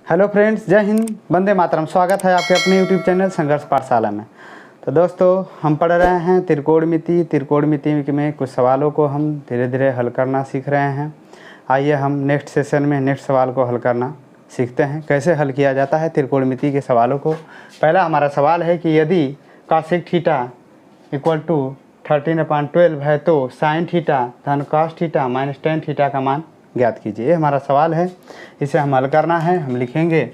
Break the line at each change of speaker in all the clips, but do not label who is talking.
Hello friends, जय हिंद, वंदे मातरम। स्वागत है आपके अपने यूट्यूब चैनल संघर्ष पाठशाला में। तो दोस्तों, हम पढ़ रहे हैं त्रिकोणमिति में कुछ सवालों को हम धीरे धीरे हल करना सीख रहे हैं। आइए हम नेक्स्ट सेशन में नेक्स्ट सवाल को हल करना सीखते हैं। कैसे हल किया जाता है त्रिकोणमिति के सवालों को। पहला हमारा सवाल है कि यदि cos थीटा इक्वल टू 13/12 है तो साइन थीटा धन cos theta minus tan theta का मान ज्ञात कीजिए। ये हमारा सवाल है, इसे हम हल करना है। हम लिखेंगे,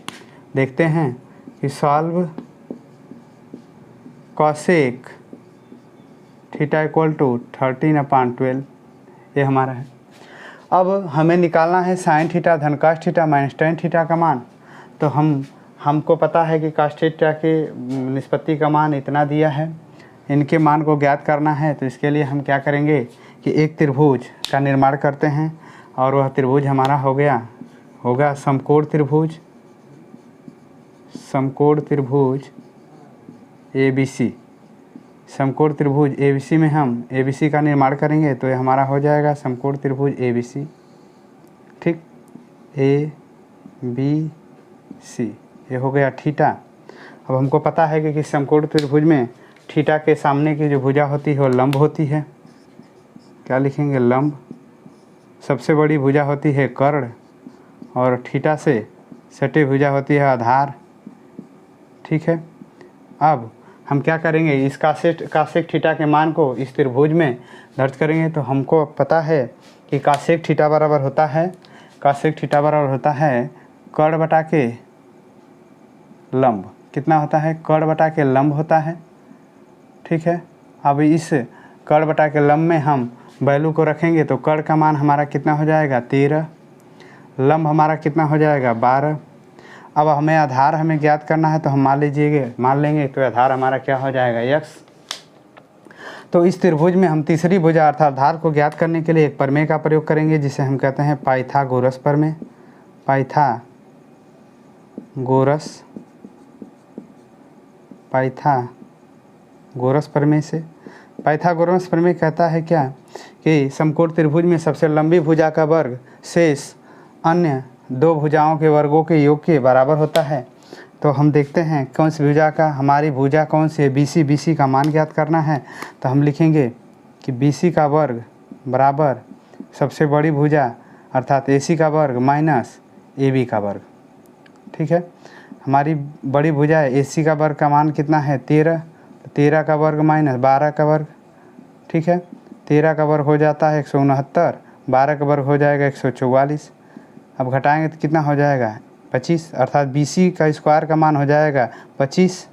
देखते हैं कि solve cos theta equal to 13/12, ये हमारा है। अब हमें निकालना है साइन थीटा धन cos theta minus tan theta का मान। तो हमको पता है कि cos थीटा के निष्पत्ति का मान इतना दिया है, इनके मान को ज्ञात करना है। तो इसके लिए हम क्या करेंगे कि एक त्रिभुज का निर्माण करते हैं, और वह त्रिभुज हमारा होगा समकोण त्रिभुज ABC। समकोण त्रिभुज ABC में हम ABC का निर्माण करेंगे तो ये हमारा हो जाएगा समकोण त्रिभुज ABC। ठीक, ABC ये हो गया थीटा। अब हमको पता है कि समकोण त्रिभुज में थीटा के सामने की जो भुजा होती है वो लंब होती है। क्या लिखेंगे? लंब। सबसे बड़ी भुजा होती है कर्ण, और थीटा से सटी भुजा होती है आधार। ठीक है, अब हम क्या करेंगे, इस कासेक थीटा के मान को इस त्रिभुज में दर्ज करेंगे। तो हमको पता है कि कासेक थीटा बराबर होता है कर्ण बटा के लंब। कितना होता है? कर्ण बटा के लंब होता है। ठीक है, अब इस कर्ण बटा के लंब में हम वैल्यू को रखेंगे तो कर्ण का मान हमारा कितना हो जाएगा? 13। लंब हमारा कितना हो जाएगा? 12। अब हमें आधार ज्ञात करना है, तो हम मान लेंगे तो आधार हमारा क्या हो जाएगा? x। तो इस त्रिभुज में हम तीसरी भुजा अर्थात आधार को ज्ञात करने के लिए एक प्रमेय का प्रयोग करेंगे, जिसे हम कहते हैं पाइथागोरस प्रमेय। पाइथागोरस प्रमेय से पाइथागोरस प्रमेय कहता है क्या कि समकोण त्रिभुज में सबसे लंबी भुजा का वर्ग शेष अन्य दो भुजाओं के वर्गों के योग के बराबर होता है। तो हम देखते हैं कौन सी भुजा का, हमारी भुजा कौन सी है? BC का मान ज्ञात करना है। तो हम लिखेंगे कि BC का वर्ग बराबर सबसे बड़ी भुजा अर्थात AC का वर्ग माइनस AB का वर्ग। ठीक है, हमारी बड़ी भुजा है AC का वर्ग का मान कितना है? 13। 13 का वर्ग माइनस 12 का वर्ग। ठीक है, 13 का वर्ग हो जाता है 169, 12 का वर्ग हो जाएगा 144। अब घटाएंगे तो कितना हो जाएगा? 25, अर्थात BC का स्क्वायर का मान हो जाएगा 25।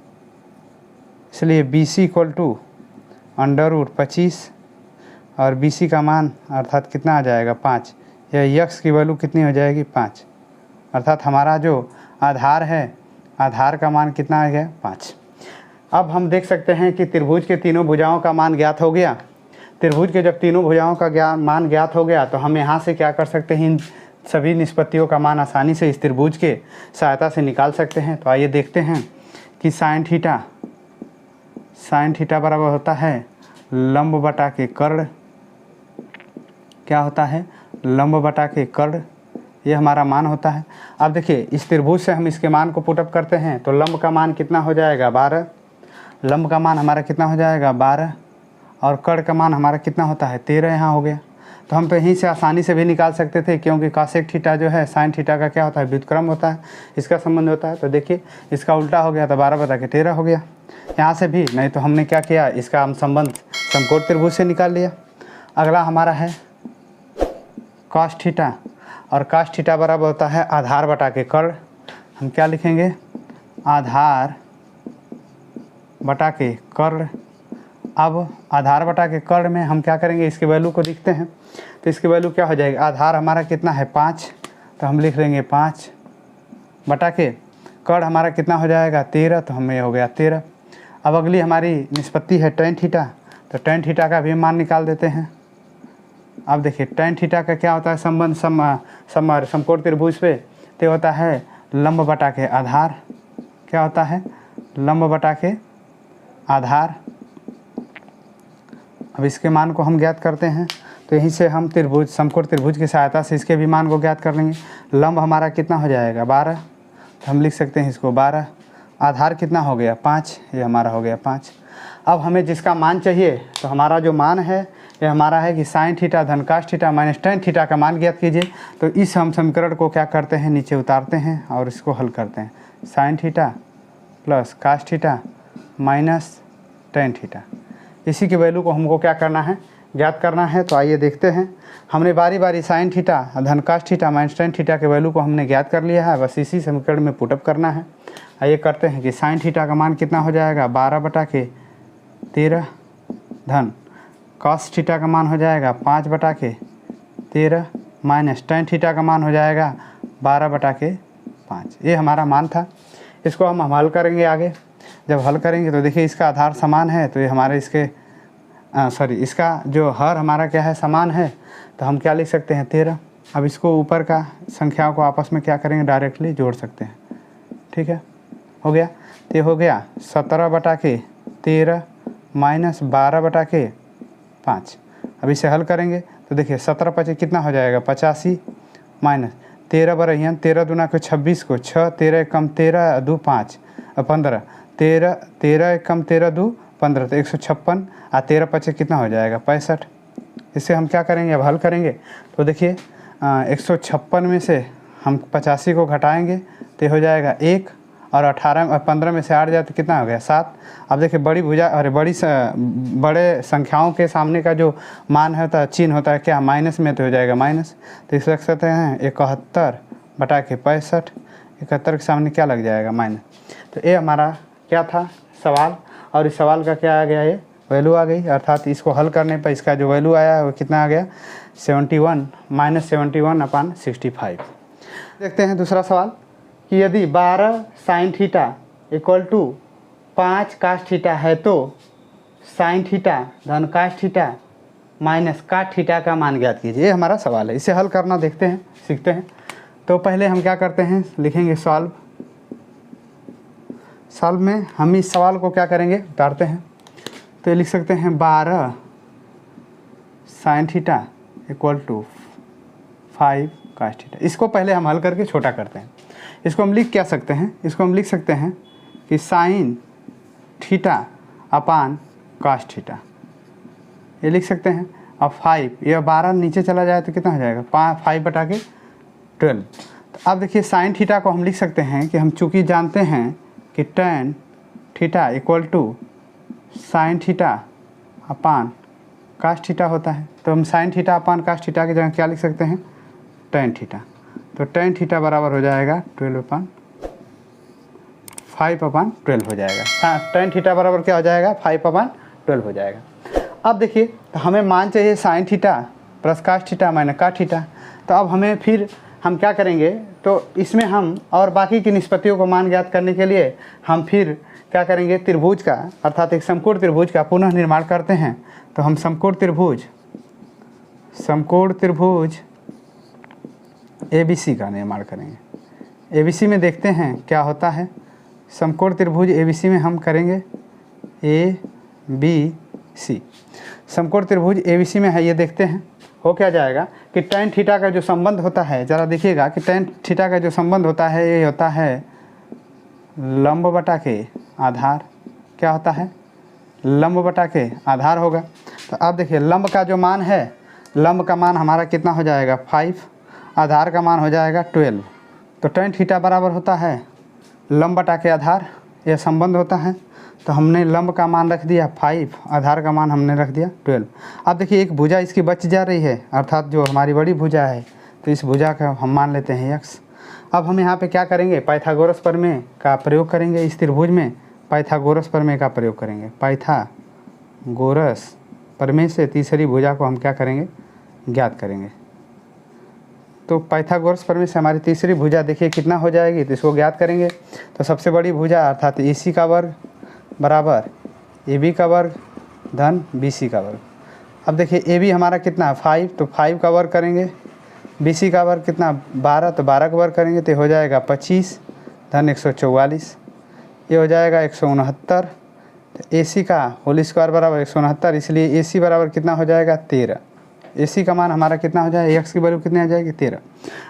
इसलिए BC इक्वल टू √25 और BC का मान अर्थात कितना आ जाएगा? 5। यह x की वैल्यू कितनी हो जाएगी? 5। अर्थात हमारा जो आधार है, आधार का मान कितना आ गया? 5। अब हम देख सकते हैं कि त्रिभुज के तीनों भुजाओं का मान ज्ञात हो गया। त्रिभुज के जब तीनों भुजाओं का मान ज्ञात हो गया तो हम यहाँ से क्या कर सकते हैं? इन सभी निष्पत्तियों का मान आसानी से इस त्रिभुज के सहायता से निकाल सकते हैं। तो आइए देखते हैं कि साइन थीटा बराबर होता है लंब बटा के कर्ण। क्या होता है? लंब बटा के कर्ण, ये हमारा मान होता है। अब देखिए, इस त्रिभुज से हम इसके मान को पुटअप करते हैं तो लंब का मान कितना हो जाएगा? 12। लंब का मान हमारा कितना हो जाएगा? 12, और कर्ण का मान हमारा कितना होता है? 13 यहाँ हो गया। तो हम तो यहीं से आसानी से भी निकाल सकते थे, क्योंकि कासेक थीटा जो है साइन थीटा का क्या होता है? व्युत्क्रम होता है, इसका संबंध होता है। तो देखिए, इसका उल्टा हो गया तो 12 बटा के 13 हो गया। यहाँ से भी नहीं तो हमने क्या किया, इसका हम संबंध समकोण त्रिभुज से निकाल लिया। अगला हमारा है cos थीटा, और cos थीटा बराबर होता है आधार बटा के कर्ण। हम क्या लिखेंगे? आधार बटा के कर्ण। अब आधार बटा के कर्ण में हम क्या करेंगे? इसके वैल्यू को लिखते हैं। तो इसकी वैल्यू क्या हो जाएगी? आधार हमारा कितना है? 5, तो हम लिख लेंगे 5 बटा के कर्ण हमारा कितना हो जाएगा? 13, तो हमें हो गया 13। अब अगली हमारी निष्पत्ति है tan थीटा, तो tan थीटा का भी मान निकाल देते हैं। अब देखिए, tan थीटा का क्या होता है संबंध समकोण त्रिभुज पे? तो होता है लंब बटा के आधार। क्या होता है? लंब बटा के आधार। अब इसके मान को हम ज्ञात करते हैं। तो यहीं से हम समकोण त्रिभुज की सहायता से इसके भी मान को ज्ञात कर लेंगे। लंब हमारा कितना हो जाएगा? 12, हम लिख सकते हैं इसको 12। आधार कितना हो गया 5, ये हमारा हो गया 5। अब हमें जिसका मान चाहिए, तो हमारा जो मान है ये हमारा है कि साइन थीटा धन cos theta minus tan theta का मान ज्ञात कीजिए। तो इस हम समीकरण को क्या करते हैं, नीचे उतारते हैं और इसको हल करते हैं। Sine theta plus cos theta minus tan theta, इसी की वैल्यू को हमको क्या करना है, ज्ञात करना है। तो आइए देखते हैं। हमने बारी बारी साइन थीटा धन cos theta minus tan theta के वैल्यू को हमने ज्ञात कर लिया है, बस इसी समीकरण में पुटअप करना है। आइए करते हैं कि साइन थीटा का मान कितना हो जाएगा 12/13 धन कॉस थीटा का मान हो जाएगा 5/13 माइनस टेन थीटा का मान हो जाएगा 12/5। ये हमारा मान था। इसको हम हल करेंगे आगे। जब हल करेंगे तो देखिए इसका आधार समान है, तो ये हमारे इसका जो हर हमारा क्या है, समान है। तो हम क्या लिख सकते हैं 13। अब इसको ऊपर का संख्याओं को आपस में क्या करेंगे, डायरेक्टली जोड़ सकते हैं। ठीक है, हो गया। तो ये हो गया 17/13 माइनस 12/5। अब इसे हल करेंगे तो देखिए 17 5 कितना हो जाएगा 85 माइनस 13 बरहियन 13 दूना को 26 को 6 13 कम 13 2 5 15 13 13 कम 13 2 15 तो 156 और 13 5 कितना हो जाएगा 65। इसे हम क्या करेंगे, अब हल करेंगे तो देखिए 156 में से हम 85 को घटाएंगे तो हो जाएगा 1 और 18 और 15 में से 8 जाए तो कितना हो गया 7। अब देखिए बड़े संख्याओं के सामने का जो मान होता है, चिन्ह होता है क्या, माइनस में, तो हो जाएगा माइनस। तो इसे रख सकते हैं 71/65। 71 के सामने क्या लग जाएगा माइनस। तो ये हमारा क्या था सवाल, और इस सवाल का क्या आ गया, ये वैल्यू आ गई। अर्थात इसको हल करने पर इसका जो वैल्यू आया वो कितना आ गया 71 माइनस 71/65। देखते हैं दूसरा सवाल कि यदि 12 sine theta equal to 5 cos theta है तो साइन थीटा धन cos theta minus cot theta का मान ज्ञात कीजिए। ये हमारा सवाल है। इसे हल करना देखते हैं, सीखते हैं। तो पहले हम क्या करते हैं, लिखेंगे सॉल्व में हम इस सवाल को क्या करेंगे, उतारते हैं। तो ये लिख सकते हैं 12 sine theta equal to 5 cos theta. इसको पहले हम हल करके छोटा करते हैं। इसको हम लिख क्या सकते हैं, इसको हम लिख सकते हैं कि sine theta upon cos theta, ये लिख सकते हैं। अब 5, ये 12 नीचे चला जाए तो कितना हो जाएगा 5/12। तो अब देखिए साइन थीटा को हम लिख सकते हैं कि हम चूँकि जानते हैं कि tan theta equal to sine theta upon cos theta होता है। तो हम sine theta upon cos theta की जगह क्या लिख सकते हैं, टेन थीटा। तो टेन थीटा बराबर हो जाएगा 12/5/12 हो जाएगा। टेन थीटा बराबर क्या हो जाएगा 5/12 हो जाएगा। अब देखिए तो हमें मान चाहिए sine theta plus cos theta minus cot theta. तो अब हमें फिर हम क्या करेंगे, तो इसमें हम और बाकी की निष्पत्तियों को मान ज्ञात करने के लिए हम फिर क्या करेंगे, त्रिभुज का अर्थात एक समकोण त्रिभुज का पुनः निर्माण करते हैं। तो हम समकोण त्रिभुज ABC का निर्माण करेंगे। ABC में देखते हैं क्या होता है। समकोण त्रिभुज ABC में हम करेंगे ABC। समकोण त्रिभुज ABC में है, ये देखते हैं हो क्या जाएगा कि टेन थीटा का जो संबंध होता है, ज़रा देखिएगा कि टेन थीटा का जो संबंध होता है ये होता है लंब बटा के आधार। क्या होता है, लंब बटा के आधार होगा। तो अब देखिए लंब का जो मान है, लंब का मान हमारा कितना हो जाएगा 5, आधार का मान हो जाएगा 12। तो टेन थीटा बराबर होता है लंब बटा के आधार, यह संबंध होता है। तो हमने लंब का मान रख दिया 5, आधार का मान हमने रख दिया 12। अब देखिए एक भुजा इसकी बच जा रही है, अर्थात जो हमारी बड़ी भुजा है, तो इस भुजा का हम मान लेते हैं x। अब हम यहाँ पे क्या करेंगे, पाइथागोरस प्रमेय का प्रयोग करेंगे। इस त्रिभुज में पाइथागोरस प्रमेय का प्रयोग करेंगे। पाइथागोरस प्रमेय से तीसरी भुजा को हम क्या करेंगे, ज्ञात करेंगे। तो पाइथागोरस प्रमेय से हमारी तीसरी भुजा देखिए कितना हो जाएगी, तो इसको ज्ञात करेंगे। तो सबसे बड़ी भुजा अर्थात AC का वर्ग बराबर AB का वर्ग धन BC का वर्ग। अब देखिए AB हमारा कितना 5, तो 5 का वर्ग करेंगे। BC का वर्ग कितना 12, तो 12 का वर्ग करेंगे तो हो जाएगा 25 धन 144, ये हो जाएगा 169। तो AC का होल स्क्वायर बराबर 169, इसलिए AC बराबर कितना हो जाएगा 13। AC का मान हमारा कितना हो जाएगा, x की वैल्यू कितनी आ जाएगी 13।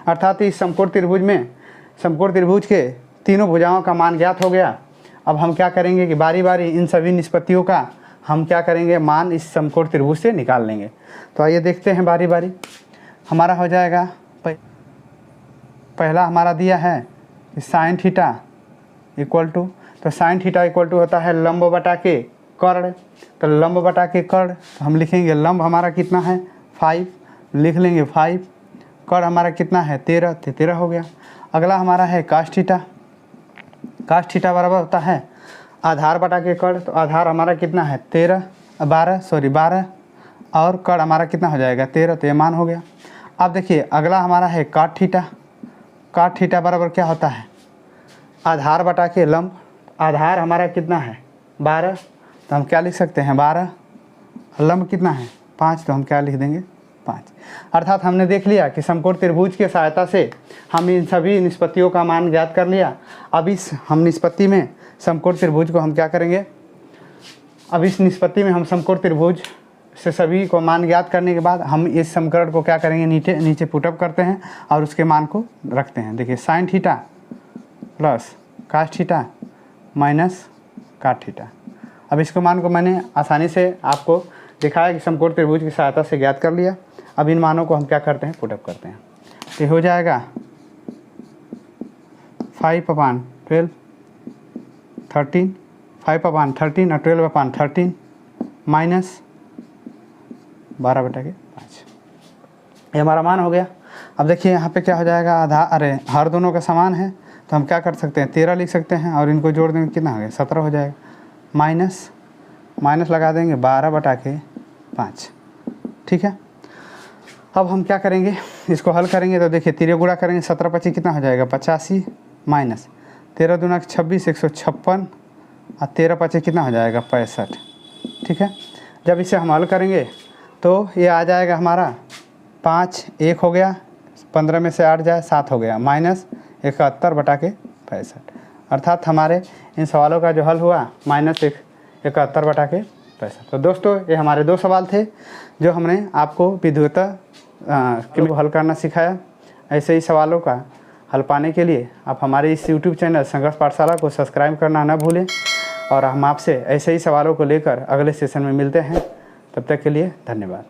अर्थात इस समकोण त्रिभुज में, समकोण त्रिभुज के तीनों भुजाओं का मान ज्ञात हो गया। अब हम क्या करेंगे कि बारी बारी इन सभी निष्पत्तियों का हम क्या करेंगे, मान इस समकोण त्रिभुज से निकाल लेंगे। तो आइए देखते हैं बारी बारी। हमारा हो जाएगा, पहला हमारा दिया है कि साइन थीटा इक्वल टू, तो साइन थीटा इक्वल टू होता है लंब बटा के कर्ण। तो लंब बटा के कर्ण, तो हम लिखेंगे लंब हमारा कितना है 5, लिख लेंगे 5, कर्ण हमारा कितना है 13, तो 13 हो गया। अगला हमारा है कास थीटा। कास थीटा बराबर होता है आधार बटा के कर्ण, तो आधार हमारा कितना है 12 और कर्ण हमारा कितना हो जाएगा 13, तो ये मान हो गया। अब देखिए अगला हमारा है काट थीटा। काट थीटा बराबर क्या होता है आधार बटा के लंब। आधार हमारा कितना है 12, तो हम क्या लिख सकते हैं 12, लंब कितना है 5, तो हम क्या लिख देंगे 5। अर्थात हमने देख लिया कि समकोण त्रिभुज की सहायता से हम इन सभी निष्पत्तियों का मान ज्ञात कर लिया। अब इस हम निष्पत्ति में समकोण त्रिभुज को हम क्या करेंगे, अब इस निष्पत्ति में हम समकोण त्रिभुज से सभी को मान ज्ञात करने के बाद हम इस समीकरण को क्या करेंगे, नीचे पुटअप करते हैं और उसके मान को रखते हैं। देखिए sine theta plus cos theta minus cot theta. अब इसको मान को मैंने आसानी से आपको दिखाया कि समकोण त्रिभुज की सहायता से ज्ञात कर लिया। अब इन मानों को हम क्या करते हैं, पुटअप करते हैं। तो हो जाएगा 5/12 13, 5/13 और 12/13 माइनस 12/5, ये हमारा मान हो गया। अब देखिए यहाँ पे क्या हो जाएगा, हर दोनों का समान है, तो हम क्या कर सकते हैं 13 लिख सकते हैं और इनको जोड़ देंगे कितना हो गया 17 हो जाएगा। माइनस लगा देंगे 12/5, ठीक है। अब हम क्या करेंगे, इसको हल करेंगे तो देखिए 13 गुणा करेंगे 17/25 कितना हो जाएगा 85 माइनस 13 दूना 26 156 और 13/5 कितना हो जाएगा 65, ठीक है। जब इसे हम हल करेंगे तो ये आ जाएगा हमारा 5 1 हो गया, 15 में से 8 जाए 7 हो गया, माइनस 71/65। अर्थात हमारे इन सवालों का जो हल हुआ -71/65। तो दोस्तों ये हमारे 2 सवाल थे जो हमने आपको विद्युतः हल करना सिखाया। ऐसे ही सवालों का हल पाने के लिए आप हमारे इस YouTube चैनल संघर्ष पाठशाला को सब्सक्राइब करना न भूलें और हम आपसे ऐसे ही सवालों को लेकर अगले सेशन में मिलते हैं। तब तक के लिए धन्यवाद।